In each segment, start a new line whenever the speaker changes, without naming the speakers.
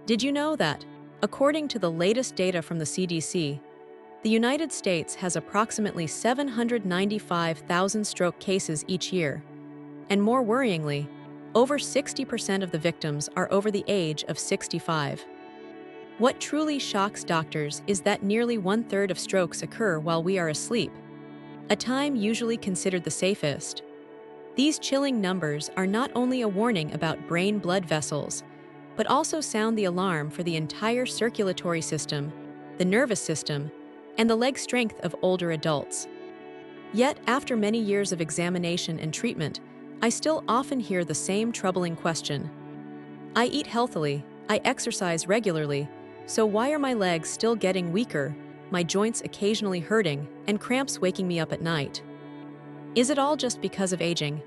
Did you know that, according to the latest data from the CDC, the United States has approximately 795,000 stroke cases each year, and more worryingly, over 60% of the victims are over the age of 65. What truly shocks doctors is that nearly one-third of strokes occur while we are asleep, a time usually considered the safest. These chilling numbers are not only a warning about brain blood vessels, but also sound the alarm for the entire circulatory system, the nervous system, and the leg strength of older adults. Yet, after many years of examination and treatment, I still often hear the same troubling question. I eat healthily, I exercise regularly, so why are my legs still getting weaker, my joints occasionally hurting, and cramps waking me up at night? Is it all just because of aging?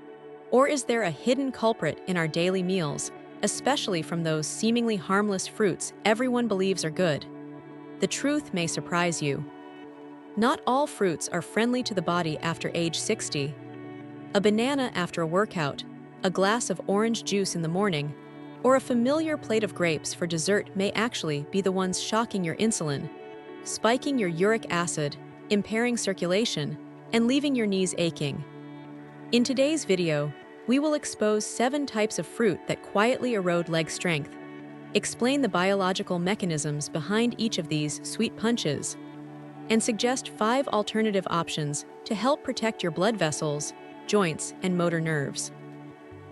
Or is there a hidden culprit in our daily meals, especially from those seemingly harmless fruits everyone believes are good? The truth may surprise you. Not all fruits are friendly to the body after age 60. A banana after a workout, a glass of orange juice in the morning, or a familiar plate of grapes for dessert may actually be the ones shocking your insulin, spiking your uric acid, impairing circulation, and leaving your knees aching. In today's video, we will expose 7 types of fruit that quietly erode leg strength, explain the biological mechanisms behind each of these sweet punches, and suggest 5 alternative options to help protect your blood vessels, joints, and motor nerves.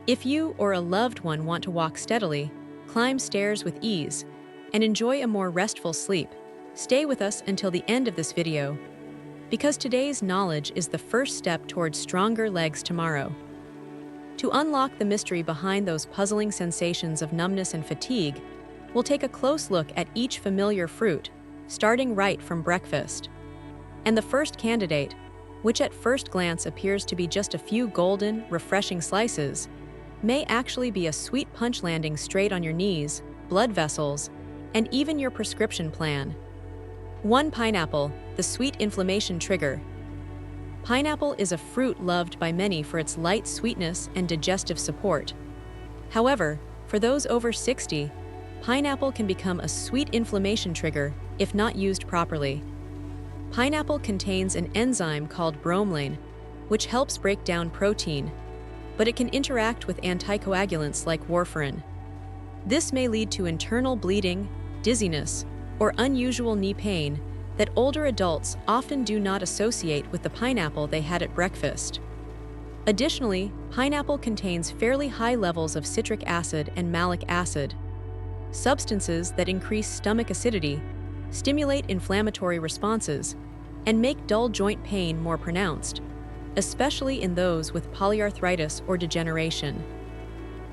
If you or a loved one want to walk steadily, climb stairs with ease, and enjoy a more restful sleep, stay with us until the end of this video, because today's knowledge is the first step towards stronger legs tomorrow. To unlock the mystery behind those puzzling sensations of numbness and fatigue, we'll take a close look at each familiar fruit, starting right from breakfast. And the first candidate, which at first glance appears to be just a few golden, refreshing slices, may actually be a sweet punch landing straight on your knees, blood vessels, and even your prescription plan. 1. Pineapple, the sweet inflammation trigger. Pineapple is a fruit loved by many for its light sweetness and digestive support. However, for those over 60, pineapple can become a sweet inflammation trigger if not used properly. Pineapple contains an enzyme called bromelain, which helps break down protein, but it can interact with anticoagulants like warfarin. This may lead to internal bleeding, dizziness, or unusual knee pain that older adults often do not associate with the pineapple they had at breakfast. Additionally, pineapple contains fairly high levels of citric acid and malic acid, substances that increase stomach acidity, stimulate inflammatory responses, and make dull joint pain more pronounced, especially in those with polyarthritis or degeneration.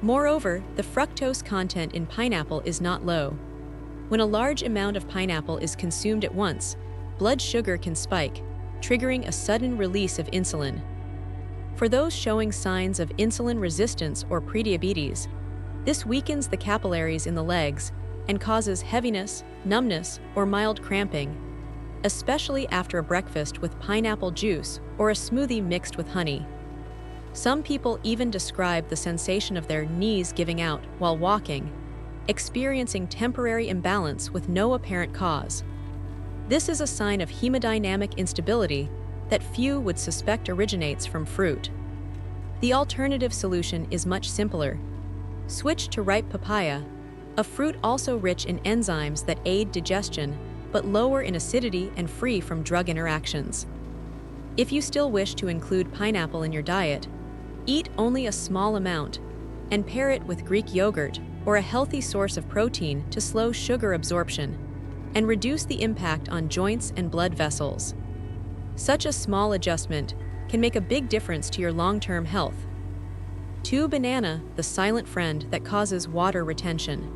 Moreover, the fructose content in pineapple is not low. When a large amount of pineapple is consumed at once, blood sugar can spike, triggering a sudden release of insulin. For those showing signs of insulin resistance or prediabetes, this weakens the capillaries in the legs and causes heaviness, numbness, or mild cramping, especially after a breakfast with pineapple juice or a smoothie mixed with honey. Some people even describe the sensation of their knees giving out while walking, experiencing temporary imbalance with no apparent cause. This is a sign of hemodynamic instability that few would suspect originates from fruit. The alternative solution is much simpler. Switch to ripe papaya, a fruit also rich in enzymes that aid digestion but lower in acidity and free from drug interactions. If you still wish to include pineapple in your diet, eat only a small amount and pair it with Greek yogurt or a healthy source of protein to slow sugar absorption and reduce the impact on joints and blood vessels. Such a small adjustment can make a big difference to your long-term health. 2. Banana, the silent friend that causes water retention.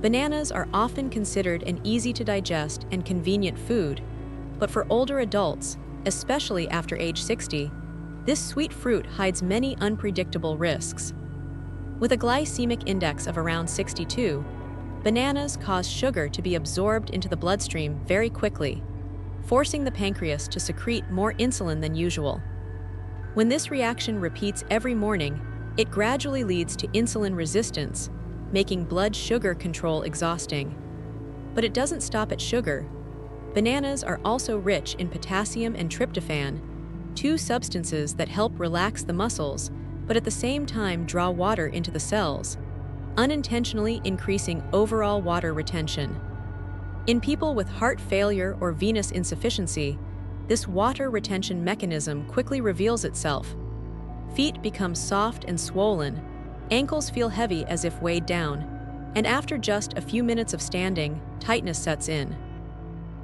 Bananas are often considered an easy-to-digest and convenient food, but for older adults, especially after age 60, this sweet fruit hides many unpredictable risks. With a glycemic index of around 62, bananas cause sugar to be absorbed into the bloodstream very quickly, forcing the pancreas to secrete more insulin than usual. When this reaction repeats every morning, it gradually leads to insulin resistance, making blood sugar control exhausting. But it doesn't stop at sugar. Bananas are also rich in potassium and tryptophan, two substances that help relax the muscles, but at the same time draw water into the cells, unintentionally increasing overall water retention. In people with heart failure or venous insufficiency, this water retention mechanism quickly reveals itself. Feet become soft and swollen, ankles feel heavy as if weighed down, and after just a few minutes of standing, tightness sets in.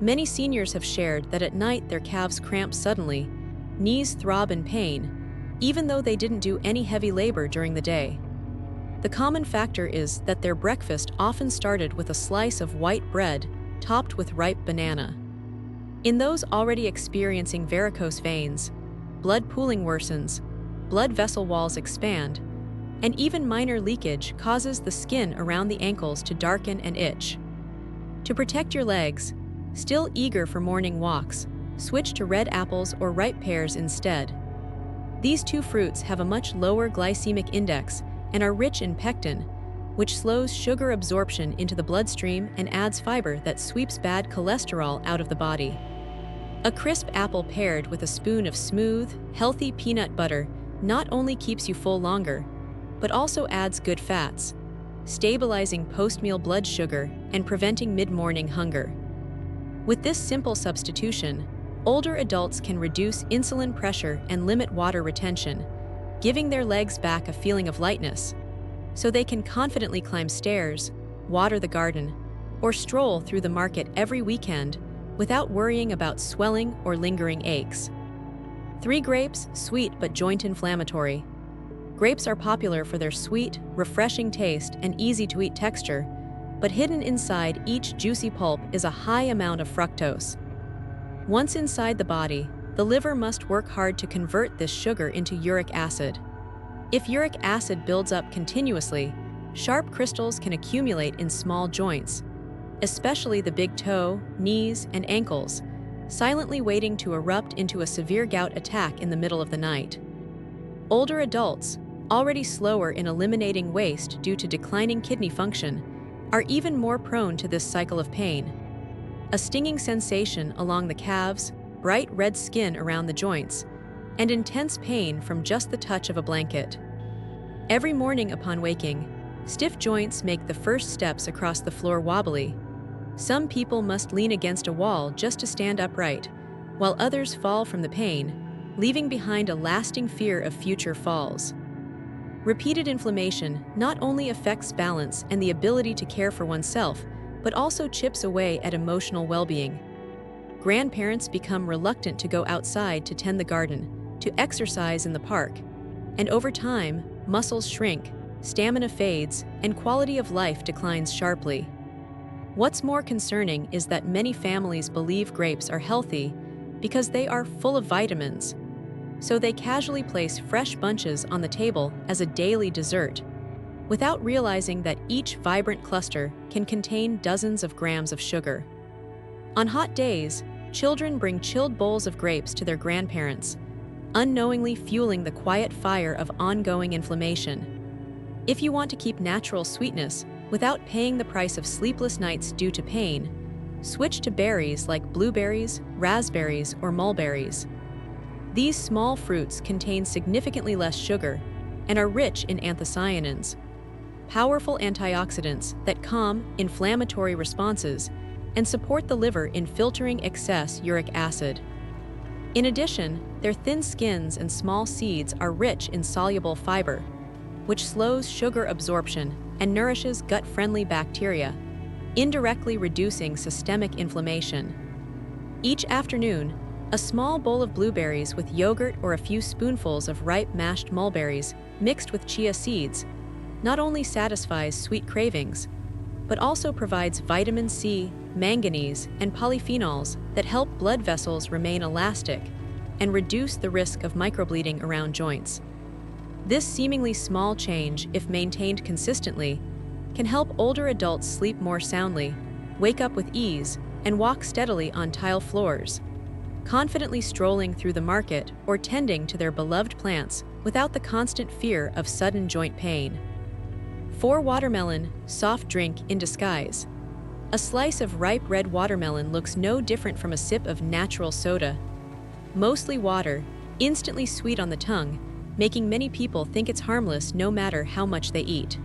Many seniors have shared that at night their calves cramp suddenly, knees throb in pain, even though they didn't do any heavy labor during the day. The common factor is that their breakfast often started with a slice of white bread topped with ripe banana. In those already experiencing varicose veins, blood pooling worsens, blood vessel walls expand, and even minor leakage causes the skin around the ankles to darken and itch. To protect your legs, still eager for morning walks, switch to red apples or ripe pears instead. These two fruits have a much lower glycemic index and are rich in pectin, which slows sugar absorption into the bloodstream and adds fiber that sweeps bad cholesterol out of the body. A crisp apple paired with a spoon of smooth, healthy peanut butter not only keeps you full longer, but also adds good fats, stabilizing post-meal blood sugar and preventing mid-morning hunger. With this simple substitution, older adults can reduce insulin pressure and limit water retention, giving their legs back a feeling of lightness, so they can confidently climb stairs, water the garden, or stroll through the market every weekend without worrying about swelling or lingering aches. 3 grapes, sweet but joint inflammatory. Grapes are popular for their sweet, refreshing taste and easy-to-eat texture, but hidden inside each juicy pulp is a high amount of fructose. Once inside the body, the liver must work hard to convert this sugar into uric acid. If uric acid builds up continuously, sharp crystals can accumulate in small joints, especially the big toe, knees, and ankles, silently waiting to erupt into a severe gout attack in the middle of the night. Older adults, already slower in eliminating waste due to declining kidney function, are even more prone to this cycle of pain. A stinging sensation along the calves, bright red skin around the joints, and intense pain from just the touch of a blanket. Every morning upon waking, stiff joints make the first steps across the floor wobbly. Some people must lean against a wall just to stand upright, while others fall from the pain, leaving behind a lasting fear of future falls. Repeated inflammation not only affects balance and the ability to care for oneself, but also chips away at emotional well-being. Grandparents become reluctant to go outside to tend the garden, to exercise in the park, and over time, muscles shrink, stamina fades, and quality of life declines sharply. What's more concerning is that many families believe grapes are healthy because they are full of vitamins, so they casually place fresh bunches on the table as a daily dessert, without realizing that each vibrant cluster can contain dozens of grams of sugar. On hot days, children bring chilled bowls of grapes to their grandparents, unknowingly fueling the quiet fire of ongoing inflammation. If you want to keep natural sweetness without paying the price of sleepless nights due to pain, switch to berries like blueberries, raspberries, or mulberries. These small fruits contain significantly less sugar and are rich in anthocyanins, powerful antioxidants that calm inflammatory responses and support the liver in filtering excess uric acid. In addition, their thin skins and small seeds are rich in soluble fiber, which slows sugar absorption and nourishes gut-friendly bacteria, indirectly reducing systemic inflammation. Each afternoon, a small bowl of blueberries with yogurt or a few spoonfuls of ripe mashed mulberries mixed with chia seeds not only satisfies sweet cravings, but also provides vitamin C, manganese, and polyphenols that help blood vessels remain elastic and reduce the risk of microbleeding around joints. This seemingly small change, if maintained consistently, can help older adults sleep more soundly, wake up with ease, and walk steadily on tile floors, confidently strolling through the market or tending to their beloved plants without the constant fear of sudden joint pain. 4. Watermelon, soft drink in disguise. A slice of ripe red watermelon looks no different from a sip of natural soda. Mostly water, instantly sweet on the tongue, making many people think it's harmless no matter how much they eat.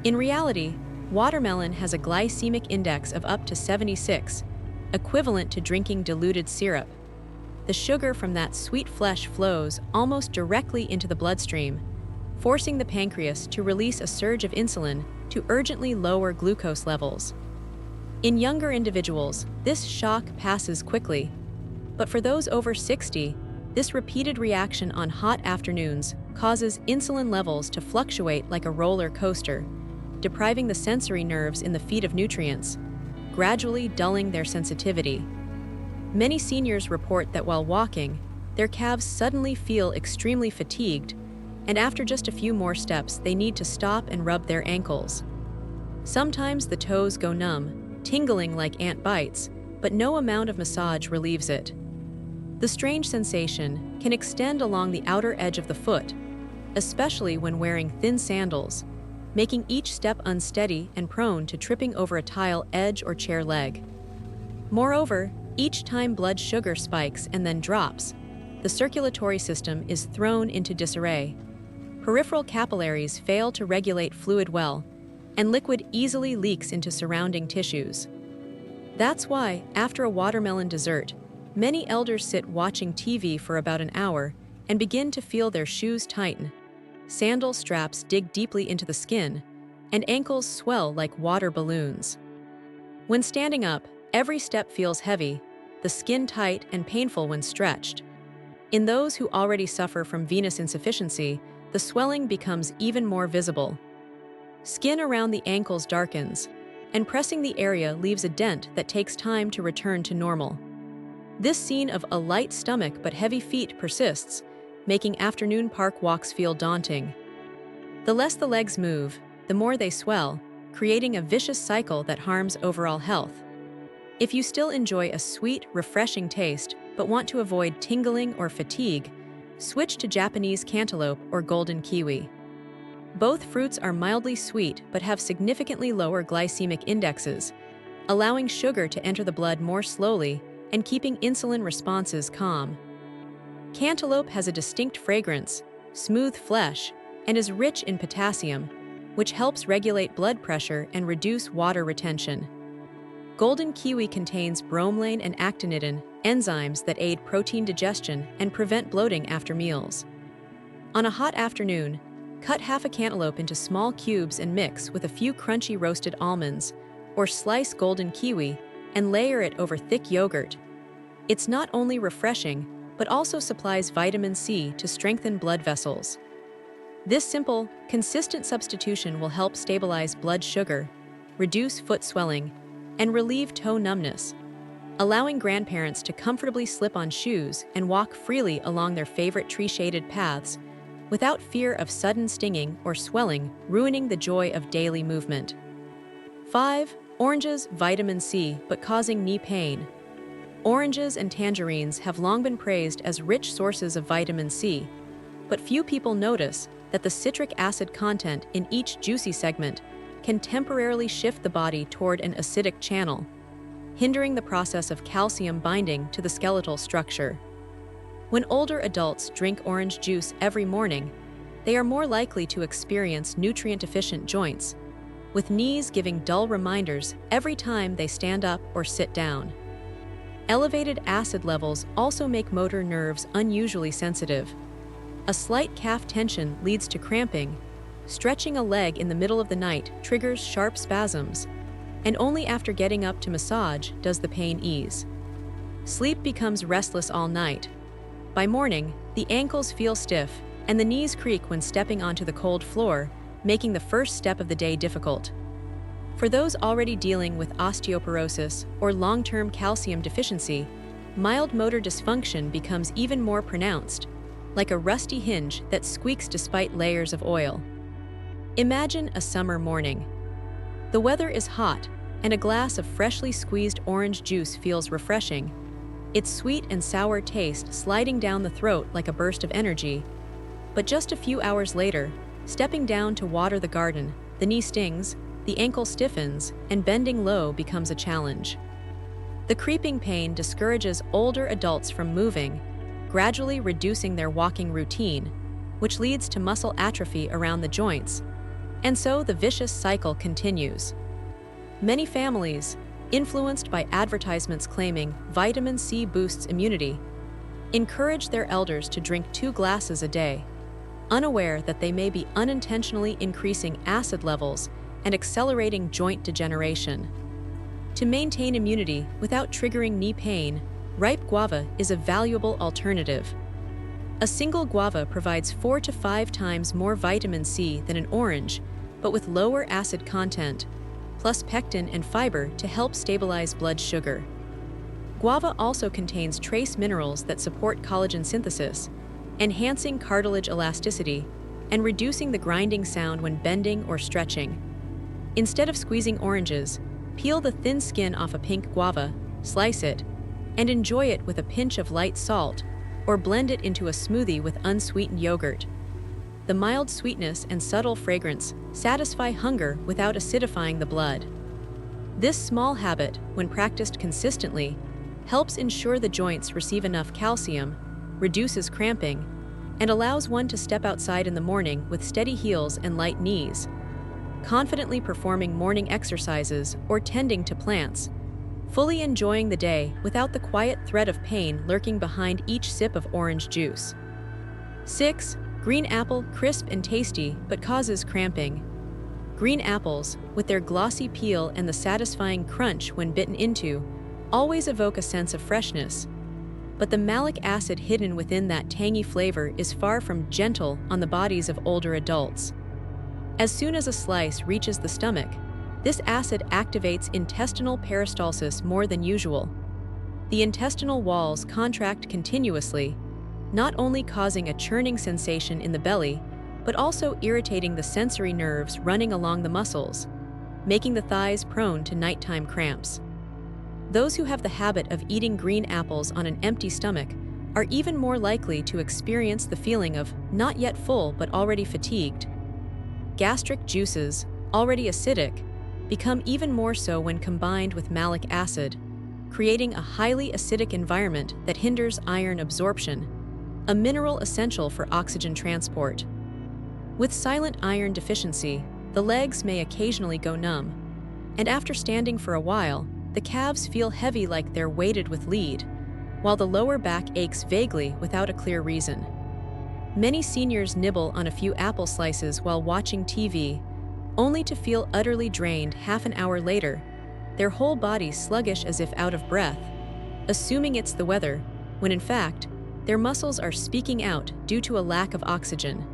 In reality, watermelon has a glycemic index of up to 76, equivalent to drinking diluted syrup. The sugar from that sweet flesh flows almost directly into the bloodstream, forcing the pancreas to release a surge of insulin to urgently lower glucose levels. In younger individuals, this shock passes quickly, but for those over 60, this repeated reaction on hot afternoons causes insulin levels to fluctuate like a roller coaster, depriving the sensory nerves in the feet of nutrients, gradually dulling their sensitivity. Many seniors report that while walking, their calves suddenly feel extremely fatigued, and after just a few more steps, they need to stop and rub their ankles. Sometimes the toes go numb, tingling like ant bites, but no amount of massage relieves it. The strange sensation can extend along the outer edge of the foot, especially when wearing thin sandals, making each step unsteady and prone to tripping over a tile edge or chair leg. Moreover, each time blood sugar spikes and then drops, the circulatory system is thrown into disarray. Peripheral capillaries fail to regulate fluid well, and liquid easily leaks into surrounding tissues. That's why, after a watermelon dessert, many elders sit watching TV for about an hour and begin to feel their shoes tighten. Sandal straps dig deeply into the skin, and ankles swell like water balloons. When standing up, every step feels heavy, the skin tight and painful when stretched. In those who already suffer from venous insufficiency, the swelling becomes even more visible. Skin around the ankles darkens, and pressing the area leaves a dent that takes time to return to normal. This scene of a light stomach but heavy feet persists, making afternoon park walks feel daunting. The less the legs move, the more they swell, creating a vicious cycle that harms overall health. If you still enjoy a sweet, refreshing taste but want to avoid tingling or fatigue, switch to Japanese cantaloupe or golden kiwi. Both fruits are mildly sweet but have significantly lower glycemic indexes, allowing sugar to enter the blood more slowly and keeping insulin responses calm. Cantaloupe has a distinct fragrance, smooth flesh, and is rich in potassium, which helps regulate blood pressure and reduce water retention. Golden kiwi contains bromelain and actinidin, enzymes that aid protein digestion and prevent bloating after meals. On a hot afternoon, cut half a cantaloupe into small cubes and mix with a few crunchy roasted almonds, or slice golden kiwi and layer it over thick yogurt. It's not only refreshing, but also supplies vitamin C to strengthen blood vessels. This simple, consistent substitution will help stabilize blood sugar, reduce foot swelling, and relieve toe numbness, allowing grandparents to comfortably slip on shoes and walk freely along their favorite tree-shaded paths without fear of sudden stinging or swelling ruining the joy of daily movement. 5. Oranges, vitamin C, but causing knee pain. Oranges and tangerines have long been praised as rich sources of vitamin C, but few people notice that the citric acid content in each juicy segment can temporarily shift the body toward an acidic channel, hindering the process of calcium binding to the skeletal structure. When older adults drink orange juice every morning, they are more likely to experience nutrient-deficient joints, with knees giving dull reminders every time they stand up or sit down. Elevated acid levels also make motor nerves unusually sensitive. A slight calf tension leads to cramping. Stretching a leg in the middle of the night triggers sharp spasms, and only after getting up to massage does the pain ease. Sleep becomes restless all night. By morning, the ankles feel stiff, and the knees creak when stepping onto the cold floor, making the first step of the day difficult. For those already dealing with osteoporosis or long-term calcium deficiency, mild motor dysfunction becomes even more pronounced, like a rusty hinge that squeaks despite layers of oil. Imagine a summer morning. The weather is hot, and a glass of freshly squeezed orange juice feels refreshing, its sweet and sour taste sliding down the throat like a burst of energy. But just a few hours later, stepping down to water the garden, The knee stings, the ankle stiffens, and bending low becomes a challenge. The creeping pain discourages older adults from moving, gradually reducing their walking routine, which leads to muscle atrophy around the joints, and so the vicious cycle continues. Many families, influenced by advertisements claiming vitamin C boosts immunity, encourage their elders to drink 2 glasses a day, unaware that they may be unintentionally increasing acid levels and accelerating joint degeneration. To maintain immunity without triggering knee pain, ripe guava is a valuable alternative. A single guava provides 4 to 5 times more vitamin C than an orange, but with lower acid content, plus pectin and fiber to help stabilize blood sugar. Guava also contains trace minerals that support collagen synthesis, enhancing cartilage elasticity and reducing the grinding sound when bending or stretching. Instead of squeezing oranges, peel the thin skin off a pink guava, slice it, and enjoy it with a pinch of light salt, or blend it into a smoothie with unsweetened yogurt. The mild sweetness and subtle fragrance satisfy hunger without acidifying the blood. This small habit, when practiced consistently, helps ensure the joints receive enough calcium, reduces cramping, and allows one to step outside in the morning with steady heels and light knees, confidently performing morning exercises or tending to plants, fully enjoying the day without the quiet threat of pain lurking behind each sip of orange juice. 6. Green apple, crisp and tasty, but causes cramping. Green apples, with their glossy peel and the satisfying crunch when bitten into, always evoke a sense of freshness. But the malic acid hidden within that tangy flavor is far from gentle on the bodies of older adults. As soon as a slice reaches the stomach, this acid activates intestinal peristalsis more than usual. The intestinal walls contract continuously, not only causing a churning sensation in the belly, but also irritating the sensory nerves running along the muscles, making the thighs prone to nighttime cramps. Those who have the habit of eating green apples on an empty stomach are even more likely to experience the feeling of not yet full but already fatigued. Gastric juices, already acidic, become even more so when combined with malic acid, creating a highly acidic environment that hinders iron absorption, a mineral essential for oxygen transport. With silent iron deficiency, the legs may occasionally go numb, and after standing for a while, the calves feel heavy like they're weighted with lead, while the lower back aches vaguely without a clear reason. Many seniors nibble on a few apple slices while watching TV, only to feel utterly drained half an hour later, their whole body sluggish as if out of breath, assuming it's the weather, when in fact, their muscles are speaking out due to a lack of oxygen.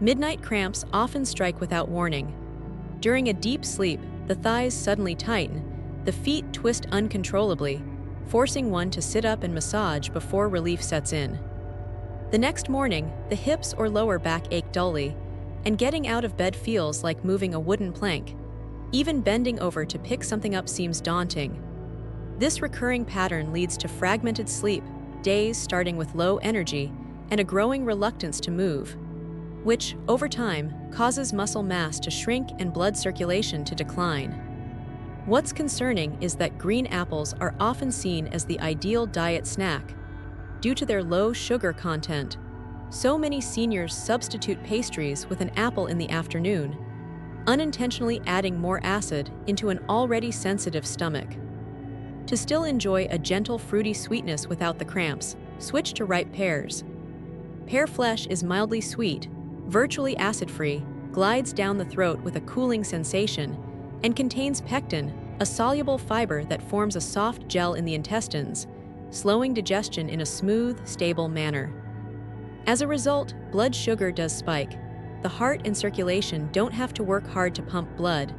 Midnight cramps often strike without warning. During a deep sleep, the thighs suddenly tighten, the feet twist uncontrollably, forcing one to sit up and massage before relief sets in. The next morning, the hips or lower back ache dully, and getting out of bed feels like moving a wooden plank. Even bending over to pick something up seems daunting. This recurring pattern leads to fragmented sleep, days starting with low energy, and a growing reluctance to move, which, over time, causes muscle mass to shrink and blood circulation to decline. What's concerning is that green apples are often seen as the ideal diet snack. Due to their low sugar content, so many seniors substitute pastries with an apple in the afternoon, unintentionally adding more acid into an already sensitive stomach. To still enjoy a gentle fruity sweetness without the cramps, switch to ripe pears. Pear flesh is mildly sweet, virtually acid-free, glides down the throat with a cooling sensation, and contains pectin, a soluble fiber that forms a soft gel in the intestines, slowing digestion in a smooth, stable manner. As a result, blood sugar does spike. The heart and circulation don't have to work hard to pump blood,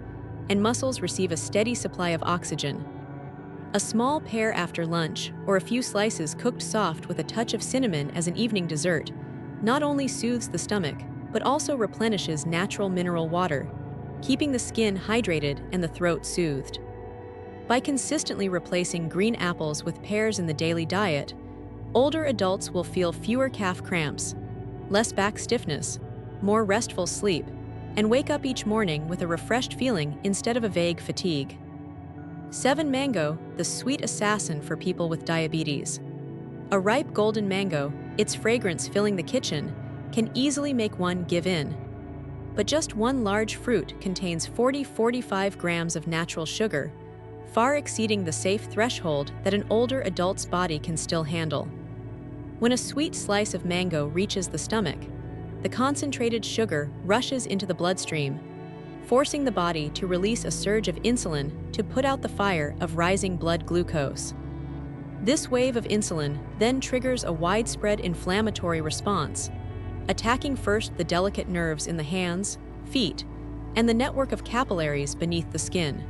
and muscles receive a steady supply of oxygen. A small pear after lunch, or a few slices cooked soft with a touch of cinnamon as an evening dessert, not only soothes the stomach, but also replenishes natural mineral water, keeping the skin hydrated and the throat soothed. By consistently replacing green apples with pears in the daily diet, older adults will feel fewer calf cramps, less back stiffness, more restful sleep, and wake up each morning with a refreshed feeling instead of a vague fatigue. 7. Mango, the sweet assassin for people with diabetes. A ripe golden mango, its fragrance filling the kitchen, can easily make one give in. But just one large fruit contains 40–45 grams of natural sugar, far exceeding the safe threshold that an older adult's body can still handle. When a sweet slice of mango reaches the stomach, the concentrated sugar rushes into the bloodstream, forcing the body to release a surge of insulin to put out the fire of rising blood glucose. This wave of insulin then triggers a widespread inflammatory response, attacking first the delicate nerves in the hands, feet, and the network of capillaries beneath the skin.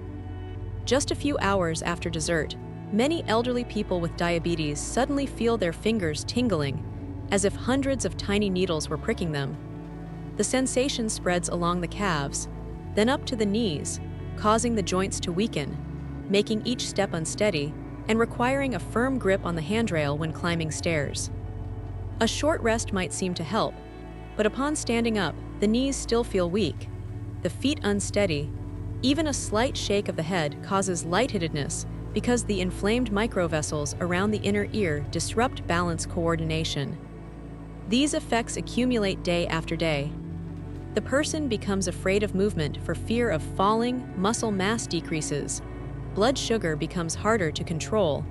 Just a few hours after dessert, many elderly people with diabetes suddenly feel their fingers tingling, as if hundreds of tiny needles were pricking them. The sensation spreads along the calves, then up to the knees, causing the joints to weaken, making each step unsteady and requiring a firm grip on the handrail when climbing stairs. A short rest might seem to help, but upon standing up, the knees still feel weak, the feet unsteady. Even a slight shake of the head causes lightheadedness because the inflamed microvessels around the inner ear disrupt balance coordination. These effects accumulate day after day. The person becomes afraid of movement for fear of falling, muscle mass decreases, blood sugar becomes harder to control,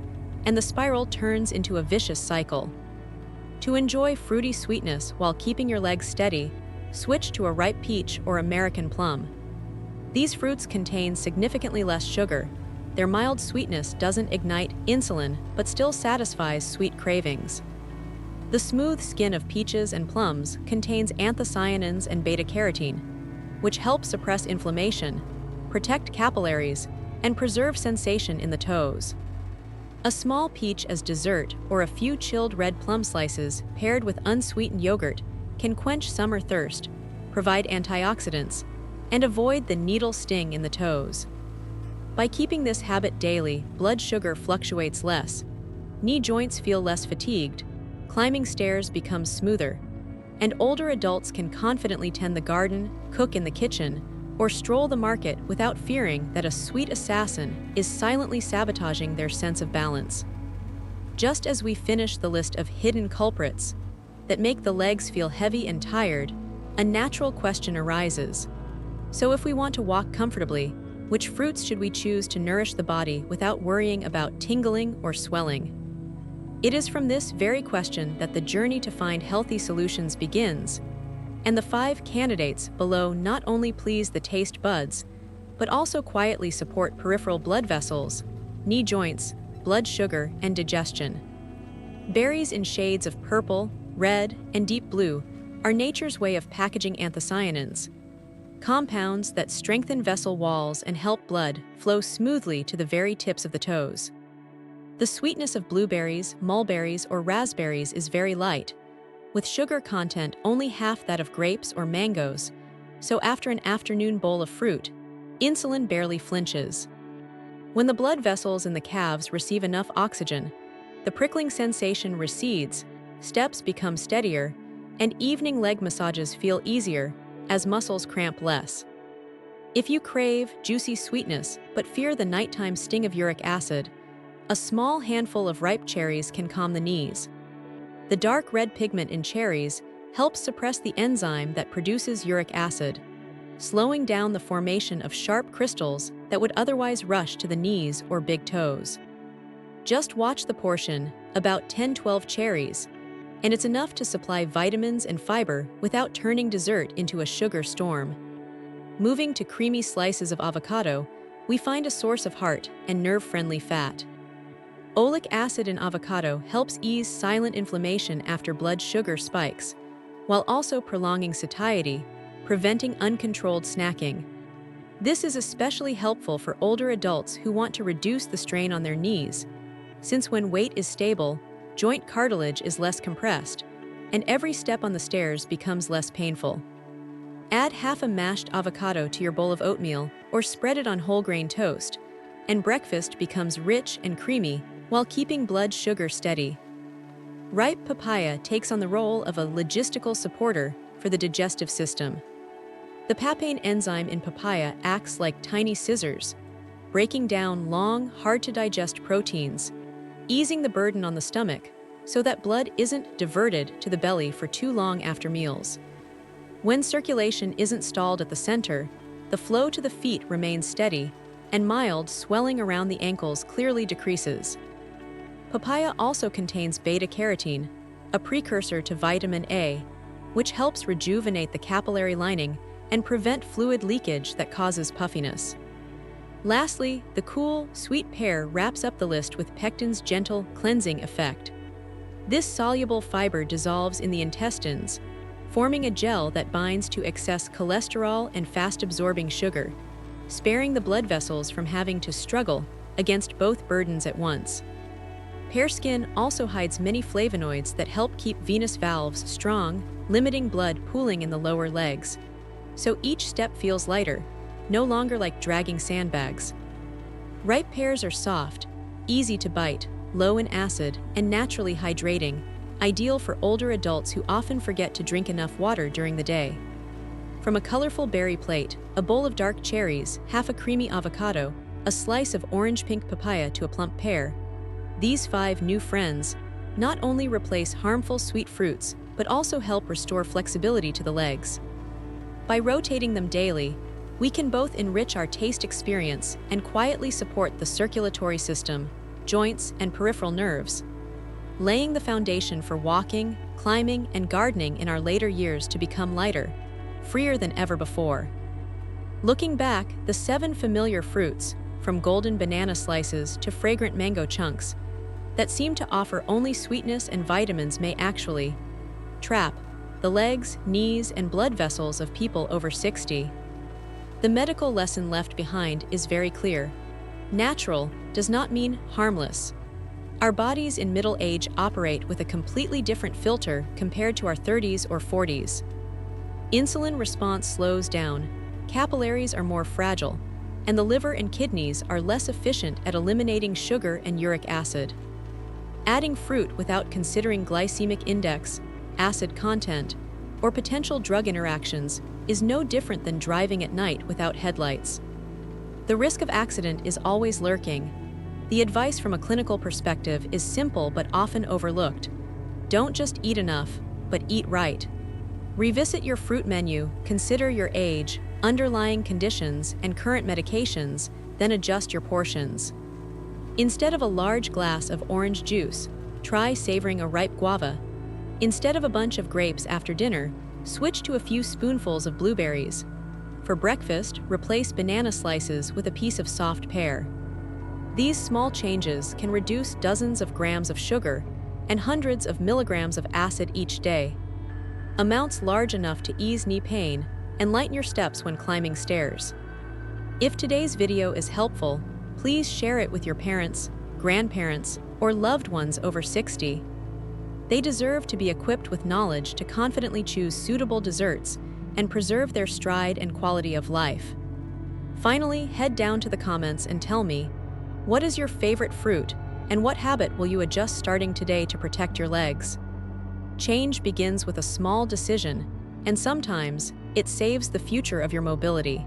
and the spiral turns into a vicious cycle. To enjoy fruity sweetness while keeping your legs steady, switch to a ripe peach or American plum. These fruits contain significantly less sugar. Their mild sweetness doesn't ignite insulin but still satisfies sweet cravings. The smooth skin of peaches and plums contains anthocyanins and beta-carotene, which help suppress inflammation, protect capillaries, and preserve sensation in the toes. A small peach as dessert or a few chilled red plum slices paired with unsweetened yogurt can quench summer thirst, provide antioxidants, and avoid the needle sting in the toes. By keeping this habit daily, blood sugar fluctuates less, knee joints feel less fatigued, climbing stairs becomes smoother, and older adults can confidently tend the garden, cook in the kitchen, or stroll the market without fearing that a sweet assassin is silently sabotaging their sense of balance. Just as we finish the list of hidden culprits that make the legs feel heavy and tired, a natural question arises. So if we want to walk comfortably, which fruits should we choose to nourish the body without worrying about tingling or swelling? It is from this very question that the journey to find healthy solutions begins, and the 5 candidates below not only please the taste buds, but also quietly support peripheral blood vessels, knee joints, blood sugar, and digestion. Berries in shades of purple, red, and deep blue are nature's way of packaging anthocyanins, compounds that strengthen vessel walls and help blood flow smoothly to the very tips of the toes. The sweetness of blueberries, mulberries, or raspberries is very light, with sugar content only half that of grapes or mangoes, so after an afternoon bowl of fruit, insulin barely flinches. When the blood vessels in the calves receive enough oxygen, the prickling sensation recedes, steps become steadier, and evening leg massages feel easier as muscles cramp less. If you crave juicy sweetness but fear the nighttime sting of uric acid, a small handful of ripe cherries can calm the knees. The dark red pigment in cherries helps suppress the enzyme that produces uric acid, slowing down the formation of sharp crystals that would otherwise rush to the knees or big toes. Just watch the portion, about 10–12 cherries, and it's enough to supply vitamins and fiber without turning dessert into a sugar storm. Moving to creamy slices of avocado, we find a source of heart and nerve-friendly fat. Oleic acid in avocado helps ease silent inflammation after blood sugar spikes, while also prolonging satiety, preventing uncontrolled snacking. This is especially helpful for older adults who want to reduce the strain on their knees, since when weight is stable, joint cartilage is less compressed, and every step on the stairs becomes less painful. Add half a mashed avocado to your bowl of oatmeal or spread it on whole grain toast, and breakfast becomes rich and creamy while keeping blood sugar steady. Ripe papaya takes on the role of a logistical supporter for the digestive system. The papain enzyme in papaya acts like tiny scissors, breaking down long, hard-to-digest proteins, easing the burden on the stomach so that blood isn't diverted to the belly for too long after meals. When circulation isn't stalled at the center, the flow to the feet remains steady, and mild swelling around the ankles clearly decreases. Papaya also contains beta-carotene, a precursor to vitamin A, which helps rejuvenate the capillary lining and prevent fluid leakage that causes puffiness. Lastly, the cool, sweet pear wraps up the list with pectin's gentle, cleansing effect. This soluble fiber dissolves in the intestines, forming a gel that binds to excess cholesterol and fast-absorbing sugar, sparing the blood vessels from having to struggle against both burdens at once. Pear skin also hides many flavonoids that help keep venous valves strong, limiting blood pooling in the lower legs. So each step feels lighter, no longer like dragging sandbags. Ripe pears are soft, easy to bite, low in acid, and naturally hydrating, ideal for older adults who often forget to drink enough water during the day. From a colorful berry plate, a bowl of dark cherries, half a creamy avocado, a slice of orange-pink papaya to a plump pear, these 5 new friends not only replace harmful sweet fruits, but also help restore flexibility to the legs. By rotating them daily, we can both enrich our taste experience and quietly support the circulatory system, joints, and peripheral nerves, laying the foundation for walking, climbing, and gardening in our later years to become lighter, freer than ever before. Looking back, the 7 familiar fruits, from golden banana slices to fragrant mango chunks, that seem to offer only sweetness and vitamins may actually trap the legs, knees, and blood vessels of people over 60. The medical lesson left behind is very clear. Natural does not mean harmless. Our bodies in middle age operate with a completely different filter compared to our 30s or 40s. Insulin response slows down, capillaries are more fragile, and the liver and kidneys are less efficient at eliminating sugar and uric acid. Adding fruit without considering glycemic index, acid content, or potential drug interactions is no different than driving at night without headlights. The risk of accident is always lurking. The advice from a clinical perspective is simple but often overlooked. Don't just eat enough, but eat right. Revisit your fruit menu, consider your age, underlying conditions, and current medications, then adjust your portions. Instead of a large glass of orange juice, try savoring a ripe guava. Instead of a bunch of grapes after dinner, switch to a few spoonfuls of blueberries. For breakfast, replace banana slices with a piece of soft pear. These small changes can reduce dozens of grams of sugar and hundreds of milligrams of acid each day, amounts large enough to ease knee pain and lighten your steps when climbing stairs. If today's video is helpful, please share it with your parents, grandparents, or loved ones over 60. They deserve to be equipped with knowledge to confidently choose suitable desserts and preserve their stride and quality of life. Finally, head down to the comments and tell me, what is your favorite fruit, and what habit will you adjust starting today to protect your legs? Change begins with a small decision, and sometimes it saves the future of your mobility.